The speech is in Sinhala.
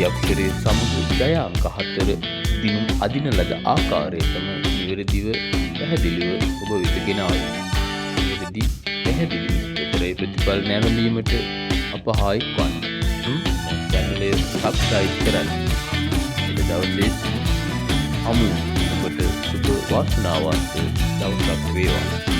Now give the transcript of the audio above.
අධ්‍යක්ෂරේ සමග ජය අංක 4 දිනුම් අදින ලද ආකාරයටම නිවැරදිව පැහැදිලිව ඔබ වෙත ගෙනාවේ. නිවැරදි පැහැදිලි උත්තරේ ප්‍රතිඵල නැරඹීමට අප හායි වන්න. channel එක subscribe කරන්න. ඊට දවසේ අමු ඔබට සුබ වාසනාවන්ත දවසක් වේවා.